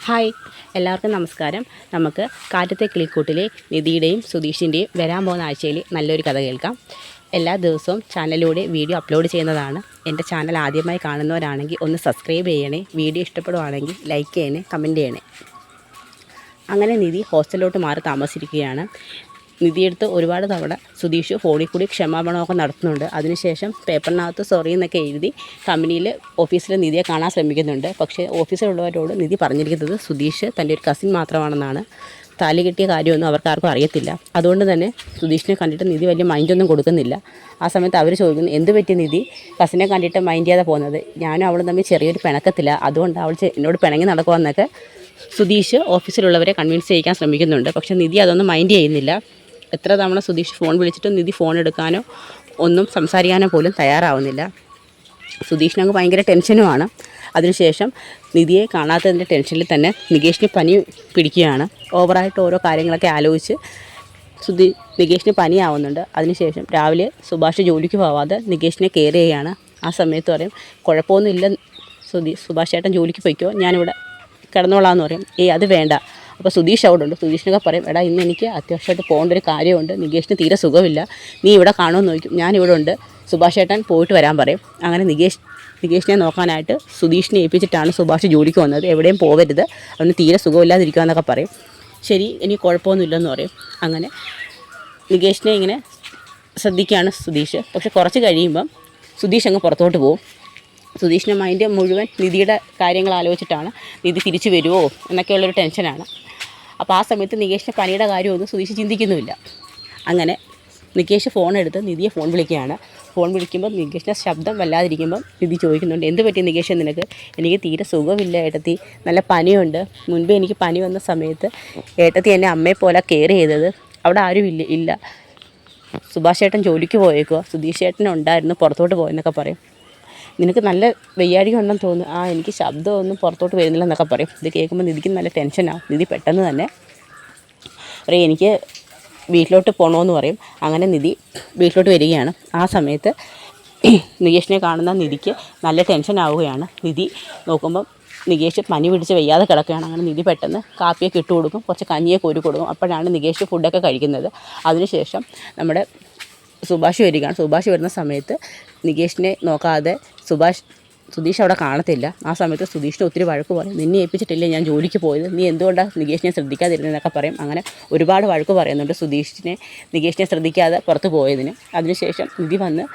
Hi, എല്ലാവർക്കും നമസ്കാരം. നമുക്ക് കാറ്റത്തെ കിളിക്കൂട്ടിലെ നിധിയുടെയും സുധീഷിൻ്റെയും വരാൻ പോകുന്ന ആഴ്ചയിൽ നല്ലൊരു കഥ കേൾക്കാം. എല്ലാ ദിവസവും ചാനലിലൂടെ വീഡിയോ അപ്ലോഡ് ചെയ്യുന്നതാണ്. എൻ്റെ ചാനൽ ആദ്യമായി കാണുന്നവരാണെങ്കിൽ ഒന്ന് സബ്സ്ക്രൈബ് ചെയ്യണേ. വീഡിയോ ഇഷ്ടപ്പെടുവാണെങ്കിൽ ലൈക്ക് ചെയ്യണേ, കമൻറ്റ് ചെയ്യണേ. അങ്ങനെ നിധി ഹോസ്റ്റലിലോട്ട് മാറി താമസിച്ചിരിക്കുകയാണ്. നിധിയെടുത്ത് ഒരുപാട് തവണ സുധീഷ് ഫോണിൽ കൂടി ക്ഷമാപണമൊക്കെ നടത്തുന്നുണ്ട്. അതിനുശേഷം പേപ്പറിനകത്ത് സോറി എന്നൊക്കെ എഴുതി കമ്പനിയിൽ ഓഫീസിൽ നിധിയെ കാണാൻ ശ്രമിക്കുന്നുണ്ട്. പക്ഷേ ഓഫീസിലുള്ളവരോട് നിധി പറഞ്ഞിരിക്കുന്നത് സുധീഷ് തൻ്റെ ഒരു കസിൻ മാത്രമാണെന്നാണ്. താലി കെട്ടിയ കാര്യമൊന്നും അവർക്കാർക്കും അറിയത്തില്ല. അതുകൊണ്ട് തന്നെ സുധീഷിനെ കണ്ടിട്ട് നിധി വലിയ മൈൻഡൊന്നും കൊടുക്കുന്നില്ല. ആ സമയത്ത് അവർ ചോദിക്കുന്നു, എന്ത് പറ്റി നിധി കസിനെ കണ്ടിട്ട് മൈൻഡ് ചെയ്യാതെ പോകുന്നത്? ഞാനും അവളും തമ്മിൽ ചെറിയൊരു പിണക്കത്തില്ല, അതുകൊണ്ട് അവൾ എന്നോട് പിണങ്ങി നടക്കുമെന്നൊക്കെ സുധീഷ് ഓഫീസിലുള്ളവരെ കൺവിൻസ് ചെയ്യിക്കാൻ ശ്രമിക്കുന്നുണ്ട്. പക്ഷേ നിധി അതൊന്നും മൈൻഡ് ചെയ്യുന്നില്ല. എത്ര തവണ സുധീഷ് ഫോൺ വിളിച്ചിട്ടും നിധി ഫോൺ എടുക്കാനോ ഒന്നും സംസാരിക്കാനോ പോലും തയ്യാറാവുന്നില്ല. സുധീഷിനങ്ങ് ഭയങ്കര ടെൻഷനുമാണ്. അതിനുശേഷം നിധിയെ കാണാത്തതിൻ്റെ ടെൻഷനിൽ തന്നെ നികേഷിന് പനി പിടിക്കുകയാണ്. ഓവറായിട്ട് ഓരോ കാര്യങ്ങളൊക്കെ ആലോചിച്ച് നികേഷിന് പനിയാവുന്നുണ്ട്. അതിനുശേഷം രാവിലെ സുഭാഷ് ജോലിക്ക് പോവാതെ നികേഷിനെ കെയർ ചെയ്യുകയാണ്. ആ സമയത്ത് പറയും, കുഴപ്പമൊന്നുമില്ല സുഭാഷ് ചേട്ടൻ ജോലിക്ക് പോയിക്കോ, ഞാനിവിടെ കിടന്നോളാമെന്ന് പറയും. അത് വേണ്ട. അപ്പോൾ സുധീഷ് അവിടെ ഉണ്ട്. സുധീഷിനൊക്കെ പറയും, എടാ ഇന്ന് എനിക്ക് അത്യാവശ്യമായിട്ട് പോകേണ്ട ഒരു കാര്യമുണ്ട്, നികേഷിന് തീരെ സുഖമില്ല, നീ ഇവിടെ കാണുമെന്ന് ചോദിക്കും. ഞാനിവിടെ ഉണ്ട്, സുഭാഷ് ചേട്ടൻ പോയിട്ട് വരാൻ പറയും. അങ്ങനെ നികേഷിനെ നോക്കാനായിട്ട് സുധീഷിനെ ഏൽപ്പിച്ചിട്ടാണ് സുഭാഷ് ജോലിക്ക് വന്നത്. എവിടെയും പോകരുത്, അവന് തീരെ സുഖമില്ലാതിരിക്കുക എന്നൊക്കെ പറയും. ശരി, എനിക്ക് കുഴപ്പമൊന്നുമില്ലെന്ന് പറയും. അങ്ങനെ നികേഷിനെ ഇങ്ങനെ ശ്രദ്ധിക്കുകയാണ് സുധീഷ്. പക്ഷെ കുറച്ച് കഴിയുമ്പം സുധീഷ് അങ്ങ് പുറത്തോട്ട് പോകും. സുധീഷിൻ്റെ മൈൻഡ് മുഴുവൻ നിധിയുടെ കാര്യങ്ങൾ ആലോചിച്ചിട്ടാണ്. നിധി തിരിച്ചു വരുമോ എന്നൊക്കെയുള്ളൊരു ടെൻഷനാണ്. അപ്പോൾ ആ സമയത്ത് നികേഷിൻ്റെ പനിയുടെ കാര്യമൊന്നും സുധീഷ് ചിന്തിക്കുന്നുമില്ല. അങ്ങനെ നികേഷ് ഫോൺ എടുത്ത് നിധിയെ ഫോൺ വിളിക്കുകയാണ്. ഫോൺ വിളിക്കുമ്പോൾ നികേഷിൻ്റെ ശബ്ദം വല്ലാതിരിക്കുമ്പം നിധി ചോദിക്കുന്നുണ്ട്, എന്ത് പറ്റി നികേഷ് നിനക്ക്? എനിക്ക് തീരെ സുഖമില്ല ഏട്ടത്തി, നല്ല പനിയുണ്ട്. മുൻപേ എനിക്ക് പനി വന്ന സമയത്ത് ഏട്ടത്തി എന്നെ അമ്മയെ പോലെ കെയർ ചെയ്തത്, അവിടെ ആരും ഇല്ല. സുഭാഷ് ചേട്ടൻ ജോലിക്ക് പോയേക്കോ, സുധീഷ് ചേട്ടൻ ഉണ്ടായിരുന്നു, പുറത്തോട്ട് പോയെന്നൊക്കെ പറയും. നിനക്ക് നല്ല വയ്യാഴിക ഉണ്ടെന്ന് തോന്നുന്നു. എനിക്ക് ശബ്ദമൊന്നും പുറത്തോട്ട് വരുന്നില്ലെന്നൊക്കെ പറയും. ഇത് കേൾക്കുമ്പോൾ നിധിക്ക് നല്ല ടെൻഷനാണ്. നിധി പെട്ടെന്ന് തന്നെ പറയും, എനിക്ക് വീട്ടിലോട്ട് പോകണമെന്ന് പറയും. അങ്ങനെ നിധി വീട്ടിലോട്ട് വരികയാണ്. ആ സമയത്ത് നികേഷിനെ കാണുന്ന നിധിക്ക് നല്ല ടെൻഷൻ ആവുകയാണ്. നിധി നോക്കുമ്പം നികേഷ് പനി പിടിച്ച് വയ്യാതെ കിടക്കുകയാണ്. അങ്ങനെ നിധി പെട്ടെന്ന് കാപ്പിയൊക്കെ ഇട്ട് കൊടുക്കും, കുറച്ച് കഞ്ഞിയെ കോരി കൊടുക്കും. അപ്പോഴാണ് നികേഷ് ഫുഡൊക്കെ കഴിക്കുന്നത്. അതിനുശേഷം നമ്മുടെ സുഭാഷ് വരികയാണ്. സുഭാഷ് വരുന്ന സമയത്ത് നികേഷിനെ നോക്കാതെ സുധീഷ് അവിടെ കാണത്തില്ല. ആ സമയത്ത് സുധീഷിനെ ഒത്തിരി വഴക്ക് പറയും, നിന്നെ ഏൽപ്പിച്ചിട്ടില്ലേ ഞാൻ ജോലിക്ക് പോയത്, നീ എന്തുകൊണ്ടാണ് നികേഷിനെ ശ്രദ്ധിക്കാതിരുന്നതെന്നൊക്കെ പറയും. അങ്ങനെ ഒരുപാട് വഴക്ക് പറയുന്നുണ്ട് നികേഷിനെ ശ്രദ്ധിക്കാതെ പുറത്ത് പോയതിന്. അതിനുശേഷം നിധി വന്ന്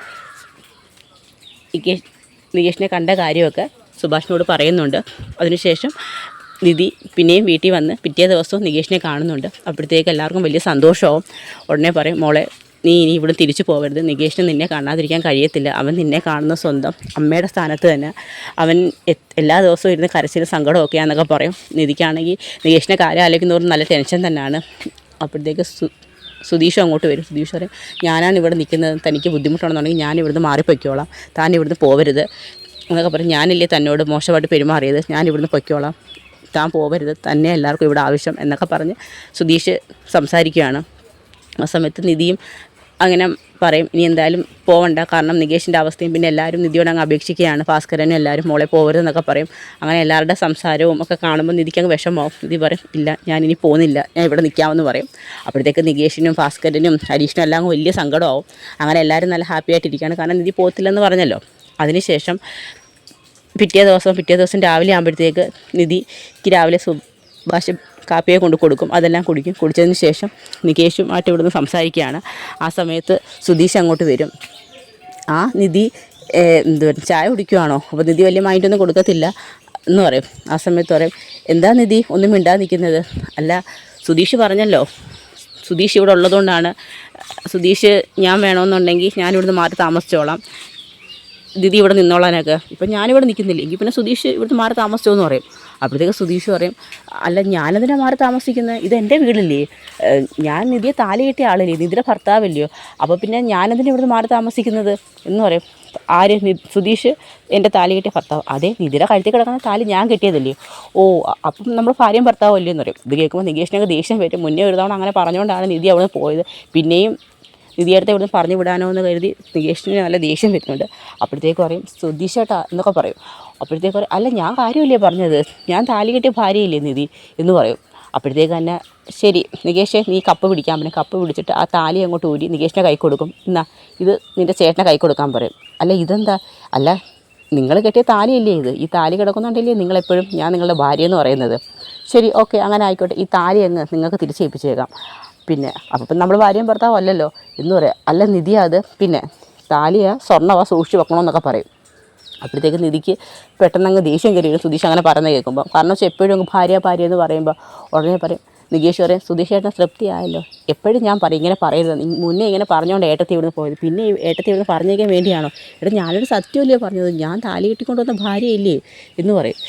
നികേഷിനെ കണ്ട കാര്യമൊക്കെ സുഭാഷിനോട് പറയുന്നുണ്ട്. അതിനുശേഷം നിധി പിന്നെയും വീട്ടിൽ വന്ന് പിറ്റേ ദിവസവും നികേഷിനെ കാണുന്നുണ്ട്. അപ്പോഴത്തേക്ക് എല്ലാവർക്കും വലിയ സന്തോഷമാവും. ഉടനെ പറയും, മോളെ നീ ഇനി ഇവിടെ തിരിച്ചു പോകരുത്, നികേഷിന് നിന്നെ കാണാതിരിക്കാൻ കഴിയത്തില്ല, അവൻ നിന്നെ കാണുന്ന സ്വന്തം അമ്മയുടെ സ്ഥാനത്ത് തന്നെ, അവൻ എല്ലാ ദിവസവും ഇരുന്ന് കരച്ചിലും സങ്കടമൊക്കെയാണെന്നൊക്കെ പറയും. നിധിക്കാണെങ്കിൽ നികേഷിനെ കാര്യം ആലോചിക്കുന്നവരും നല്ല ടെൻഷൻ തന്നെയാണ്. അപ്പോഴത്തേക്ക് സുധീഷ് അങ്ങോട്ട് വരും. സുധീഷ് പറയും, ഞാനാണ് ഇവിടെ നിൽക്കുന്നത്, തനിക്ക് ബുദ്ധിമുട്ടാണെന്നുണ്ടെങ്കിൽ ഞാൻ ഇവിടുന്ന് മാറിപ്പൊയ്ക്കോളാം, താൻ ഇവിടുന്ന് പോകരുത് എന്നൊക്കെ പറയും. ഞാനില്ലേ തന്നോട് മോശമായിട്ട് പെരുമാറിയത്, ഞാൻ ഇവിടുന്ന് പൊയ്ക്കോളാം, താൻ പോകരുത്, തന്നെ എല്ലാവർക്കും ഇവിടെ ആവശ്യം എന്നൊക്കെ പറഞ്ഞ് സുധീഷ് സംസാരിക്കുകയാണ്. ആ സമയത്ത് നിധിയും അങ്ങനെ പറയും, ഇനി എന്തായാലും പോവണ്ട, കാരണം നികേഷിൻ്റെ അവസ്ഥയും പിന്നെ എല്ലാവരും നിധിയോട് അങ്ങ് അപേക്ഷിക്കുകയാണ്. ഭാസ്കരനും എല്ലാവരും മോളെ പോകരുതെന്നൊക്കെ പറയും. അങ്ങനെ എല്ലാവരുടെ സംസാരവും ഒക്കെ കാണുമ്പോൾ നിധിക്ക് അങ്ങ് വിഷമമാവും. നിധി പറയും, ഇല്ല ഞാനിനി പോകുന്നില്ല, ഞാൻ ഇവിടെ നിൽക്കാമെന്ന് പറയും. അപ്പോഴത്തേക്ക് നികേഷിനും ഭാസ്കരനും ഹരീഷിനും എല്ലാം വലിയ സങ്കടമാവും. അങ്ങനെ എല്ലാവരും നല്ല ഹാപ്പി ആയിട്ടിരിക്കുകയാണ്, കാരണം നിധി പോകത്തില്ലെന്ന് പറഞ്ഞല്ലോ. അതിനുശേഷം പിറ്റേ ദിവസം രാവിലെ ആകുമ്പോഴത്തേക്ക് നിധിക്ക് രാവിലെ സുഭാഷ് കാപ്പിയെ കൊണ്ട് കൊടുക്കും. അതെല്ലാം കുടിച്ചതിന് ശേഷം നികേഷുമായിട്ട് ഇവിടുന്ന് സംസാരിക്കുകയാണ്. ആ സമയത്ത് സുധീഷ് അങ്ങോട്ട് വരും. നിധി ചായ കുടിക്കുവാണോ? അപ്പോൾ നിധി വലിയ മൈൻഡൊന്നും കൊടുക്കത്തില്ല എന്ന് പറയും. ആ സമയത്ത് പറയും, എന്താ നിധി ഒന്നും മിണ്ടാതെ നിൽക്കുന്നത്? അല്ല, സുധീഷ് പറഞ്ഞല്ലോ, സുധീഷ് ഇവിടെ ഉള്ളതുകൊണ്ടാണ്, സുധീഷ് ഞാൻ വേണമെന്നുണ്ടെങ്കിൽ ഞാനിവിടുന്ന് മാറി താമസിച്ചോളാം, ദിദി ഇവിടെ നിന്നോളാനൊക്കെ. ഇപ്പം ഞാനിവിടെ നിൽക്കുന്നില്ല, എങ്കിൽ പിന്നെ സുധീഷ് ഇവിടുന്ന് മാറി താമസിച്ചോ എന്ന് പറയും. അപ്പോഴത്തേക്ക് സുധീഷ് പറയും, അല്ല ഞാനെന്തിനാ മാറി താമസിക്കുന്നത്, ഇതെൻ്റെ വീടല്ലേ, ഞാൻ നിധിയെ താലി കെട്ടിയ ആളല്ലേ, നിധിയുടെ ഭർത്താവല്ലയോ, അപ്പോൾ പിന്നെ ഞാനെന്തിനാ ഇവിടുന്ന് മാറി താമസിക്കുന്നത് എന്ന് പറയും. സുധീഷ് എൻ്റെ താലി കെട്ടിയ ഭർത്താവ്? അതെ, നിധിയുടെ കഴുത്തിൽ കിടക്കുന്ന താലി ഞാൻ കെട്ടിയതല്ലേ. അപ്പം നമ്മൾ ഭാര്യയും ഭർത്താവും അല്ലേ എന്ന് പറയും. ഇത് കേൾക്കുമ്പോൾ നികേഷിനൊക്കെ ദേഷ്യം വരും. മുന്നേ ഒരു തവണ അങ്ങനെ പറഞ്ഞുകൊണ്ടാണ് നിധി അവിടെ പോയത്. പിന്നെയും നിധിയടുത്ത് ഇവിടുന്ന് പറഞ്ഞു വിടാനോ എന്ന് കരുതി നികേഷിന് നല്ല ദേഷ്യം വരുന്നുണ്ട്. അപ്പോഴത്തേക്ക് പറയും, സുധീഷ് ചേട്ടാ എന്നൊക്കെ പറയും. അപ്പോഴത്തേക്ക് പറയും, അല്ല ഞാൻ കാര്യമില്ലേ പറഞ്ഞത്, ഞാൻ താലി കെട്ടിയ ഭാര്യയില്ലേ നിധി എന്ന് പറയും. അപ്പോഴത്തേക്ക് തന്നെ ശരി നികേഷേ നീ കപ്പ് പിടിക്കാൻ പറയും. കപ്പ് പിടിച്ചിട്ട് ആ താലി അങ്ങോട്ട് ഊരി നികേഷിനെ കൈ കൊടുക്കും. എന്നാ ഇത് നിൻ്റെ ചേട്ടനെ കൈ കൊടുക്കാൻ പറയും. അല്ല ഇതെന്താ, അല്ല നിങ്ങൾ കെട്ടിയ താലിയല്ലേ ഇത്, ഈ താലി കിടക്കുന്നുണ്ടല്ലേ നിങ്ങളെപ്പോഴും ഞാൻ നിങ്ങളുടെ ഭാര്യ എന്ന് പറയുന്നത്. ശരി ഓക്കെ അങ്ങനെ ആയിക്കോട്ടെ, ഈ താലി അങ്ങ് നിങ്ങൾക്ക് തിരിച്ചേൽപ്പിച്ചേക്കാം. പിന്നെ അപ്പം നമ്മൾ ഭാര്യയും ഭർത്താവും അല്ലല്ലോ എന്ന് പറയാം. അല്ല നിധി അത് പിന്നെ താലിയാ സ്വർണ്ണവാ സൂക്ഷിച്ച് വെക്കണമെന്നൊക്കെ പറയും. അപ്പോഴത്തേക്ക് നിധിക്ക് പെട്ടെന്നങ്ങ് ദേഷ്യം കയറി വരും സുധീഷ് അങ്ങനെ പറയുന്നത് കേൾക്കുമ്പോൾ. കാരണം വെച്ചാൽ എപ്പോഴും അങ്ങ് ഭാര്യ എന്ന് പറയുമ്പോൾ ഉടനെ പറയും നികേഷ് പറയും, സുധീഷ് ഏട്ടൻ തൃപ്തിയായല്ലോ, എപ്പോഴും ഞാൻ പറയും ഇങ്ങനെ പറയരുത്, മുന്നേ ഇങ്ങനെ പറഞ്ഞുകൊണ്ട് ഏട്ടത്തി ഇവിടുന്ന് പോയത്, പിന്നെ ഏട്ടത്തി ഇവിടുന്ന് പറഞ്ഞേക്കാൻ വേണ്ടിയാണോ, എടാ ഞാനൊരു സത്യമല്ലേ പറഞ്ഞത്, ഞാൻ താലി കെട്ടിക്കൊണ്ട് വന്ന ഭാര്യയില്ലേ എന്ന് പറയും.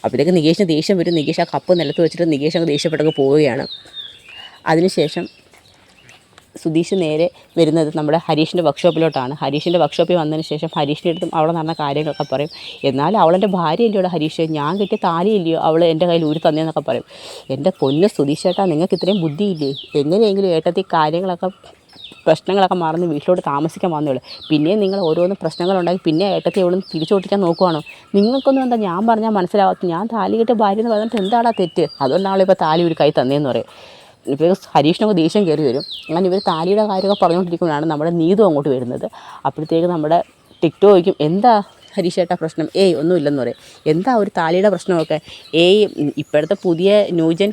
അപ്പോഴത്തേക്ക് നികേഷിന് ദേഷ്യം വരും. നികേഷ് ആ കപ്പ് നിലത്ത് വെച്ചിട്ട് നികേഷ് അങ്ങ് ദേഷ്യപ്പെട്ടങ്ങ് പോവുകയാണ്. അതിനുശേഷം സുധീഷ് നേരെ വരുന്നത് നമ്മുടെ ഹരീഷിൻ്റെ വർക്ക്ഷോപ്പിലോട്ടാണ്. ഹരീഷിൻ്റെ വർക്ക്ഷോപ്പിൽ വന്നതിന് ശേഷം ഹരീഷിൻ്റെ അടുത്തും അവളെ നടന്ന കാര്യങ്ങളൊക്കെ പറയും. എന്നാലും അവളെൻ്റെ ഭാര്യയല്ലയോ ഹരീഷ്, ഞാൻ കിട്ടിയ താലിയില്ലയോ അവൾ എൻ്റെ കയ്യിൽ ഊരി തന്നേന്നൊക്കെ പറയും. എൻ്റെ പൊന്ന് സുധീഷ് ചേട്ടാ, നിങ്ങൾക്ക് ഇത്രയും ബുദ്ധിയില്ലേ, എങ്ങനെയെങ്കിലും ഏട്ടത്തി പ്രശ്നങ്ങളൊക്കെ മറന്ന് വീട്ടിലോട്ട് താമസിക്കാൻ വന്നേളൂ, പിന്നെയും നിങ്ങൾ ഓരോന്നും പ്രശ്നങ്ങളുണ്ടാക്കി പിന്നെ ഏട്ടത്തി എവിടെ തിരിച്ചോട്ടിക്കാൻ നോക്കുവാണോ, നിങ്ങൾക്കൊന്നും എന്താ ഞാൻ പറഞ്ഞാൽ മനസ്സിലാവാത്ത, ഞാൻ താലി കിട്ടിയ ഭാര്യ എന്ന് പറഞ്ഞിട്ട് എന്താടാ തെറ്റ്, അതുകൊണ്ടാണല്ലോ ഇപ്പോൾ താലി ഒരു കൈ തന്നേന്ന് പറയും. ഇപ്പോൾ ഹരീഷിനൊക്കെ ദേഷ്യം കയറി വരും. അങ്ങനെ ഇവർ താലിയുടെ കാര്യമൊക്കെ പറഞ്ഞുകൊണ്ടിരിക്കുമ്പോഴാണ് നമ്മുടെ നീതു അങ്ങോട്ട് വരുന്നത്. അപ്പോഴത്തേക്ക് നമ്മുടെ ടിക്ടോ ചോദിക്കും, എന്താ ഹരീഷ് ചേട്ടാ പ്രശ്നം? ഏയ് ഒന്നുമില്ലെന്ന് പറയും. എന്താ ഒരു താലിയുടെ പ്രശ്നമൊക്കെ? ഏയ് ഇപ്പോഴത്തെ പുതിയ ന്യൂജൻ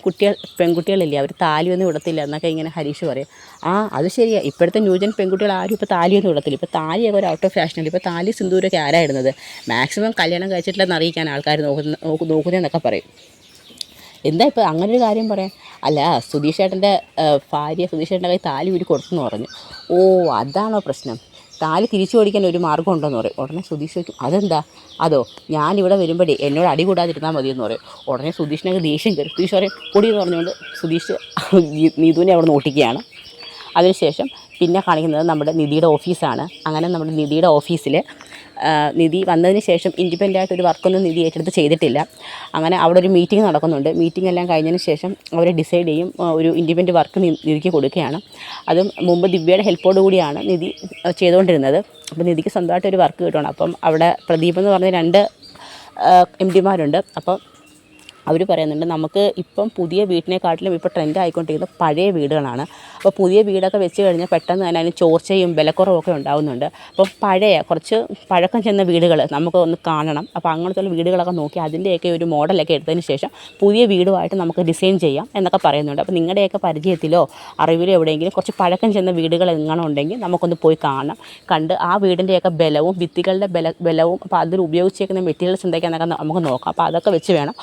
പെൺകുട്ടികളില്ലേ, അവർ താലിയൊന്നും ഇടത്തില്ല എന്നൊക്കെ ഇങ്ങനെ ഹരീഷ് പറയും. ആ അത് ശരിയാണ്, ഇപ്പോഴത്തെ ന്യൂജൻ പെൺകുട്ടികൾ ആരും ഇപ്പോൾ താലിയൊന്നും ഇടത്തില്ല, ഇപ്പോൾ താലിയൊക്കെ ഒരു ഔട്ട് ഓഫ് ഫാഷനല്ല, ഇപ്പോൾ താലി സിന്ദൂരൊക്കെ ആരാ ഇടുന്നത്, മാക്സിമം കല്യാണം കഴിച്ചിട്ടില്ലെന്ന് അറിയിക്കാൻ ആൾക്കാർ നോക്കുന്നതെന്നൊക്കെ പറയും. എന്താ ഇപ്പോൾ അങ്ങനെ ഒരു കാര്യം പറയാം? അല്ല സുധീഷ് ചേട്ടൻ്റെ ഭാര്യ സുധീഷ് ചേട്ടൻ്റെ കൈ താലി ഊരി കൊടുത്തെന്ന് പറഞ്ഞു. ഓ അതാണോ പ്രശ്നം, താലി തിരിച്ചു ഓടിക്കാൻ ഒരു മാർഗ്ഗം ഉണ്ടോയെന്ന് പറയും. ഉടനെ സുധീഷ് ചോദിക്കും, അതെന്താ? ഞാനിവിടെ വരുമ്പോഴേ എന്നോട് അടി കൂടാതിരുന്നാൽ മതിയെന്ന് പറയും. ഉടനെ സുധീഷിനൊക്കെ ദേഷ്യം കയറി. സുധീഷ് പറയും പൊടി എന്ന് പറഞ്ഞുകൊണ്ട് സുധീഷ് നീതുവിനെ അവിടെ നോട്ടിക്കുകയാണ്. അതിനുശേഷം പിന്നെ കാണിക്കുന്നത് നമ്മുടെ നിധിയുടെ ഓഫീസാണ്. അങ്ങനെ നമ്മുടെ നിധിയുടെ ഓഫീസിൽ നിധി വന്നതിന് ശേഷം ഇൻഡിപെൻഡൻ്റായിട്ട് ഒരു വർക്കൊന്നും നിധി ഏറ്റെടുത്ത് ചെയ്തിട്ടില്ല. അങ്ങനെ അവിടെ ഒരു മീറ്റിംഗ് നടക്കുന്നുണ്ട്. മീറ്റിംഗ് എല്ലാം കഴിഞ്ഞതിന് ശേഷം അവർ ഡിസൈഡ് ചെയ്യും ഒരു ഇൻഡിപെൻഡൻ്റ് വർക്ക് നിധിക്ക് കൊടുക്കുകയാണ്. അതും മുമ്പ് ദിവ്യയുടെ ഹെൽപ്പോട് കൂടിയാണ് നിധി ചെയ്തുകൊണ്ടിരുന്നത്. അപ്പോൾ നിധിക്ക് സ്വന്തമായിട്ട് ഒരു വർക്ക് കിട്ടണം. അപ്പം അവിടെ പ്രദീപ് എന്ന് പറഞ്ഞ 2 MDമാരുണ്ട്. അപ്പം അവർ പറയുന്നുണ്ട് നമുക്ക് ഇപ്പം പുതിയ വീട്ടിനെക്കാട്ടിലും ഇപ്പോൾ ട്രെൻഡ് ആയിക്കൊണ്ടിരിക്കുന്നത് പഴയ വീടുകളാണ്. അപ്പോൾ പുതിയ വീടൊക്കെ വെച്ച് കഴിഞ്ഞാൽ പെട്ടെന്ന് തന്നെ അതിന് ചോർച്ചയും വിലക്കുറവൊക്കെ ഉണ്ടാകുന്നുണ്ട്. അപ്പം കുറച്ച് പഴക്കം ചെന്ന വീടുകൾ നമുക്ക് ഒന്ന് കാണണം. അപ്പോൾ അങ്ങനത്തെ വീടുകളൊക്കെ നോക്കി അതിൻ്റെയൊക്കെ ഒരു മോഡലൊക്കെ എടുത്തതിന് ശേഷം പുതിയ വീടുമായിട്ട് നമുക്ക് ഡിസൈൻ ചെയ്യാം എന്നൊക്കെ പറയുന്നുണ്ട്. അപ്പോൾ നിങ്ങളുടെയൊക്കെ പരിചയത്തിലോ അറിവിലോ എവിടെയെങ്കിലും കുറച്ച് പഴക്കം ചെന്ന വീടുകൾ എങ്ങനെ ഉണ്ടെങ്കിൽ നമുക്കൊന്ന് പോയി കണ്ട് ആ വീടിൻ്റെയൊക്കെ ബലവും ഭിത്തികളുടെ ബലവും അപ്പോൾ അതിൽ ഉപയോഗിച്ചേക്കുന്ന മെറ്റീരിയൽസ് എന്തൊക്കെയാണെന്നൊക്കെ നമുക്ക് നോക്കാം. അപ്പോൾ അതൊക്കെ വെച്ച് വേണം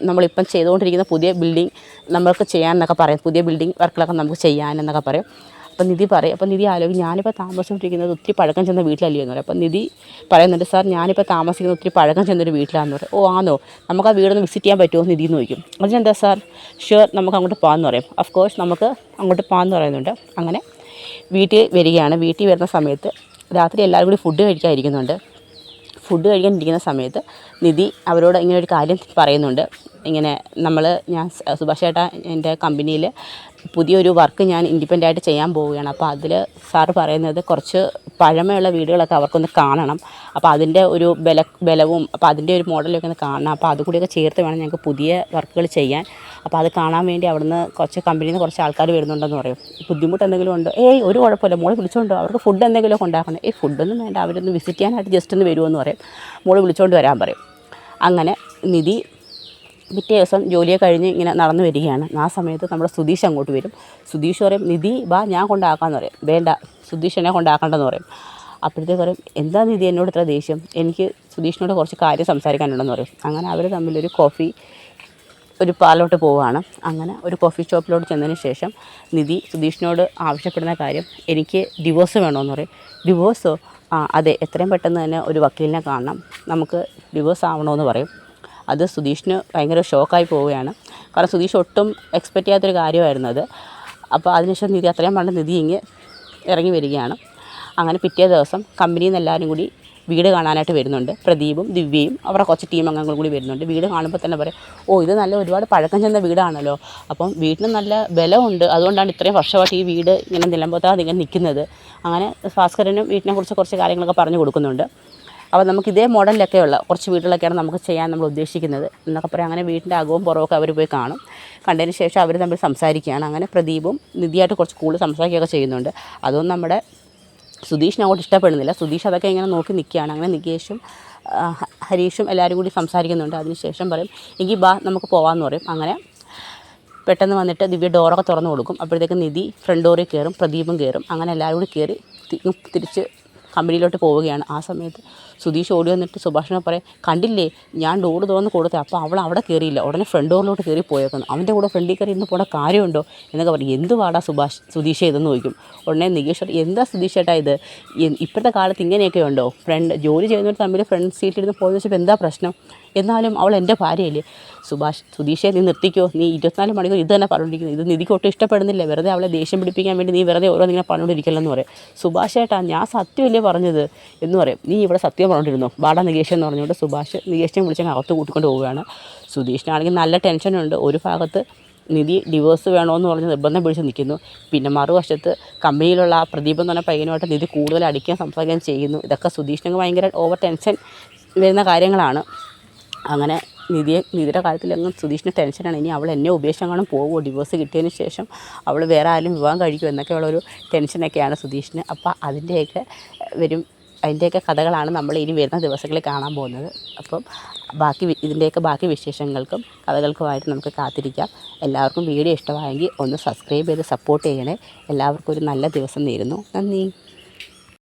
നമ്മളിപ്പം ചെയ്തുകൊണ്ടിരിക്കുന്ന പുതിയ ബിൽഡിംഗ് നമുക്ക് ചെയ്യാമെന്നൊക്കെ പറയും. പുതിയ ബിൽഡിംഗ് വർക്കുകളൊക്കെ നമുക്ക് ചെയ്യാനെന്നൊക്കെ പറയും. അപ്പം നിധി പറയും. അപ്പം നിധി ആലോചിക്കും, ഞാനിപ്പോൾ താമസിച്ചുകൊണ്ടിരിക്കുന്നത് ഒത്തിരി പഴക്കം ചെന്ന വീട്ടിലല്ലേ എന്ന് പറയും. അപ്പം നിധി പറയുന്നുണ്ട്, സാർ ഞാനിപ്പോൾ താമസിക്കുന്നത് ഒത്തിരി പഴക്കം ചെന്നൊരു വീട്ടിലാണെന്ന് പറയും. ഓ ആണോ, നമുക്ക് ആ വീടൊന്ന് വിസിറ്റ് ചെയ്യാൻ പറ്റുമോ നിധി എന്ന് ചോദിക്കും. അതിനെന്താ സാർ, ഷുവർ നമുക്ക് അങ്ങോട്ട് പോകാമെന്ന് പറയും. ഓഫ് കോഴ്സ് നമുക്ക് അങ്ങോട്ട് പോകാമെന്ന് പറയുന്നുണ്ട്. അങ്ങനെ വീട്ടിൽ വരികയാണ്. വീട്ടിൽ വരുന്ന സമയത്ത് രാത്രി എല്ലാവരും കൂടി ഫുഡ് കഴിക്കാതിരിക്കുന്നുണ്ട്. ഫുഡ് കഴിക്കാനിരിക്കുന്ന സമയത്ത് നിധി അവരോട് ഇങ്ങനെ ഒരു കാര്യം പറയുന്നുണ്ട്. ഇങ്ങനെ ഞാൻ സുഭാഷ് ചേട്ടാ എൻ്റെ കമ്പനിയിൽ പുതിയൊരു വർക്ക് ഞാൻ ഇൻഡിപെൻഡൻ്റായിട്ട് ചെയ്യാൻ പോവുകയാണ്. അപ്പോൾ അതിൽ സാറ് പറയുന്നത് കുറച്ച് പഴമയുള്ള വീടുകളൊക്കെ അവർക്കൊന്ന് കാണണം. അപ്പോൾ അതിൻ്റെ ഒരു ബലവും അപ്പോൾ അതിൻ്റെ ഒരു മോഡലൊക്കെ ഒന്ന് കാണണം. അപ്പോൾ അതുകൂടിയൊക്കെ ചേർത്ത് വേണം ഞങ്ങൾക്ക് പുതിയ വർക്കുകൾ ചെയ്യാൻ. അപ്പോൾ അത് കാണാൻ വേണ്ടി അവിടുന്ന് കമ്പനിയിൽ നിന്ന് കുറച്ച് ആൾക്കാർ വരുന്നുണ്ടെന്ന് പറയും. ബുദ്ധിമുട്ട് എന്തെങ്കിലും ഉണ്ടോ? ഒരു കുഴപ്പമില്ല, മോളെ വിളിച്ചോണ്ടോ, അവർക്ക് ഫുഡ് എന്തെങ്കിലുമൊക്കെ ഉണ്ടാക്കണം. ഫുഡൊന്നും വേണ്ട, അവരൊന്ന് വിസിറ്റ് ചെയ്യാനായിട്ട് ജസ്റ്റ് ഒന്ന് വരുമെന്ന് പറയും. മോളെ വിളിച്ചോണ്ട് വരാൻ പറയും. അങ്ങനെ നിധി പിറ്റേ ദിവസം ജോലിയൊക്കെ കഴിഞ്ഞ് ഇങ്ങനെ നടന്നു വരികയാണ്. ആ സമയത്ത് നമ്മുടെ സുധീഷ് അങ്ങോട്ട് വരും. സുധീഷ് പറയും, നിധി വാ ഞാൻ കൊണ്ടാക്കാമെന്ന് പറയും. വേണ്ട, സുധീഷ് എന്നെ കൊണ്ടാക്കണ്ടെന്ന് പറയും. അപ്പോഴത്തേക്ക് പറയും, എന്താ നിധി എന്നോട് ഇത്ര ദേഷ്യം, എനിക്ക് സുധീഷിനോട് കുറച്ച് കാര്യം സംസാരിക്കാനുണ്ടെന്ന് പറയും. അങ്ങനെ അവർ തമ്മിലൊരു ഒരു പാലോട്ട് പോവുകയാണ്. അങ്ങനെ ഒരു കോഫി ഷോപ്പിലോട്ട് ചെന്നതിന് ശേഷം നിധി സുധീഷിനോട് ആവശ്യപ്പെടുന്ന കാര്യം, എനിക്ക് ഡിവോഴ്സ് വേണമെന്ന് പറയും. ഡിവോഴ്സോ? അതെ, എത്രയും പെട്ടെന്ന് തന്നെ ഒരു വക്കീലിനെ കാണണം, നമുക്ക് ഡിവോഴ്സ് ആവണമെന്ന് പറയും. അത് സുധീഷിന് ഭയങ്കര ഷോക്കായി പോവുകയാണ്. കാരണം സുധീഷ് ഒട്ടും എക്സ്പെക്റ്റ് ചെയ്യാത്തൊരു കാര്യമായിരുന്നു അത്. അപ്പോൾ അതിനുശേഷം നിധി അത്രയും പണ്ട് നിധി ഇറങ്ങി വരികയാണ്. അങ്ങനെ പിറ്റേ ദിവസം കമ്പനിയിൽ നിന്ന് എല്ലാവരും കൂടി വീട് കാണാനായിട്ട് വരുന്നുണ്ട്. പ്രദീപും ദിവ്യയും അവരുടെ കുറച്ച് ടീം അംഗങ്ങളും കൂടി വരുന്നുണ്ട്. വീട് കാണുമ്പോൾ തന്നെ പറയും, ഇത് നല്ല ഒരുപാട് പഴക്കം ചെന്ന വീടാണല്ലോ, അപ്പം വീട്ടിന് നല്ല ബലമുണ്ട്, അതുകൊണ്ടാണ് ഇത്രയും വർഷമായിട്ട് ഈ വീട് ഇങ്ങനെ നിലമ്പത്താതെ ഇങ്ങനെ നിൽക്കുന്നത്. അങ്ങനെ ഭാസ്കരനും വീട്ടിനെക്കുറിച്ച് കുറച്ച് കാര്യങ്ങളൊക്കെ പറഞ്ഞു കൊടുക്കുന്നുണ്ട്. അപ്പോൾ നമുക്ക് ഇതേ മോഡലിലൊക്കെയുള്ള കുറച്ച് വീടുകളൊക്കെയാണ് നമുക്ക് ചെയ്യാൻ നമ്മൾ ഉദ്ദേശിക്കുന്നത് എന്നൊക്കെ പറയാം. അങ്ങനെ വീടിൻ്റെ അകവും പുറമൊക്കെ അവർ പോയി കാണും. കണ്ടതിന് ശേഷം അവർ തമ്മിൽ സംസാരിക്കുകയാണ്. അങ്ങനെ പ്രദീപും നിധിയായിട്ട് കുറച്ച് കൂടുതൽ സംസാരിക്കുകയൊക്കെ ചെയ്യുന്നുണ്ട്. അതൊന്നും നമ്മുടെ സുധീഷിന് അങ്ങോട്ട് ഇഷ്ടപ്പെടുന്നില്ല. സുധീഷ് അതൊക്കെ ഇങ്ങനെ നോക്കി നിൽക്കുകയാണ്. അങ്ങനെ നികേഷും ഹരീഷും എല്ലാവരും കൂടി സംസാരിക്കുന്നുണ്ട്. അതിനുശേഷം പറയും എങ്കിൽ ബാ നമുക്ക് പോകാമെന്ന് പറയും. അങ്ങനെ പെട്ടെന്ന് വന്നിട്ട് ദിവ്യ ഡോറൊക്കെ തുറന്ന് കൊടുക്കും. അപ്പോഴത്തേക്ക് നിധി ഫ്രണ്ട് ഡോറിൽ കയറും, പ്രദീപും കയറും. അങ്ങനെ എല്ലാവരും കൂടി കയറി തിരിച്ച് കമ്പനിയിലോട്ട് പോവുകയാണ്. ആ സമയത്ത് സുധീഷ് ഓടി വന്നിട്ട് സുഭാഷിനെ പറയും കണ്ടില്ലേ ഞാൻ ഡോറ് തുറന്ന് കൊടുത്തത്, അപ്പോൾ അവൾ അവിടെ കയറിയില്ല, ഉടനെ ഫ്രണ്ട് ഡോറിലോട്ട് കയറി പോയേക്കുന്നു, അവൻ്റെ കൂടെ ഫ്രണ്ടിൽ കയറി ഇന്ന് പോകേണ്ട കാര്യമുണ്ടോ എന്നൊക്കെ പറയും. എന്ത് പാടാ സുധീഷ് ഇതെന്ന് ചോദിക്കും. ഉടനെ നികേഷ് എന്താ സുധീഷ് ചേട്ടാ ഇത്, ഇപ്പോഴത്തെ കാലത്ത് ഇങ്ങനെയൊക്കെ ഉണ്ടോ, ജോലി ചെയ്യുന്നവർ തമ്മിൽ ഫ്രണ്ട് സീറ്റിലിരുന്ന് പോയെന്ന് വെച്ചപ്പോൾ എന്താ പ്രശ്നം, എന്നാലും അവൾ എൻ്റെ ഭാര്യയല്ലേ. സുധീഷെ നീ നിർത്തിക്കോ, നീ 24 മണിക്കൂർ ഇത് തന്നെ പറഞ്ഞുകൊണ്ടിരിക്കുന്നു, ഇത് നിധിക്ക് ഒട്ടും ഇഷ്ടപ്പെടുന്നില്ല, വെറുതെ അവളെ ദേഷ്യം പിടിപ്പിക്കാൻ വേണ്ടി നീ വെറുതെ ഓരോന്നിങ്ങനെ പറഞ്ഞുകൊണ്ടിരിക്കില്ലെന്ന് പറയും. സുഭാഷ് ചേട്ടാ ഞാൻ സത്യമല്ലേ പറഞ്ഞത് എന്ന് പറയും. നീ ഇവിടെ സത്യം പറഞ്ഞിരുന്നു ബാടാ നികേഷ് എന്ന് പറഞ്ഞുകൊണ്ട് സുഭാഷ് നികേഷിനെ വിളിച്ചങ്ങ് അകത്ത് കൂട്ടിക്കൊണ്ട് പോവുകയാണ്. സുധീഷിനാണെങ്കിൽ നല്ല ടെൻഷനുണ്ട്. ഒരു ഭാഗത്ത് നിധി ഡിവോഴ്സ് വേണമെന്ന് പറഞ്ഞ് നിർബന്ധം പിടിച്ച് നിൽക്കുന്നു. പിന്നെ മറുവശത്ത് കമ്പനിയിലുള്ള ആ പ്രദീപ് എന്ന് പറഞ്ഞ പയ്യനുമായിട്ട് നിധി കൂടുതൽ അടിക്കാൻ സംസാരിക്കാൻ ചെയ്യുന്നു. ഇതൊക്കെ സുധീഷിനൊക്കെ ഭയങ്കര ഓവർ ടെൻഷൻ വരുന്ന കാര്യങ്ങളാണ്. അങ്ങനെ നിധിയുടെ കാര്യത്തിലങ്ങ് സുധീഷിന് ടെൻഷനാണ്. ഇനി അവൾ എന്നെ ഉപേക്ഷിച്ചെങ്ങാനും പോകുമോ, ഡിവോഴ്സ് കിട്ടിയതിന് ശേഷം അവൾ വേറെ ആരും വിവാഹം കഴിക്കുമോ എന്നൊക്കെയുള്ളൊരു ടെൻഷനൊക്കെയാണ് സുധീഷിന്. അപ്പോൾ അതിൻ്റെയൊക്കെ കഥകളാണ് നമ്മൾ ഇനി വരുന്ന ദിവസങ്ങളിൽ കാണാൻ പോകുന്നത്. അപ്പം ഇതിൻ്റെയൊക്കെ ബാക്കി വിശേഷങ്ങൾക്കും കഥകൾക്കുമായിട്ട് നമുക്ക് കാത്തിരിക്കാം. എല്ലാവർക്കും വീഡിയോ ഇഷ്ടമായെങ്കിൽ ഒന്ന് സബ്സ്ക്രൈബ് ചെയ്ത് സപ്പോർട്ട് ചെയ്യണേ. എല്ലാവർക്കും ഒരു നല്ല ദിവസം നേരുന്നു. നന്ദി.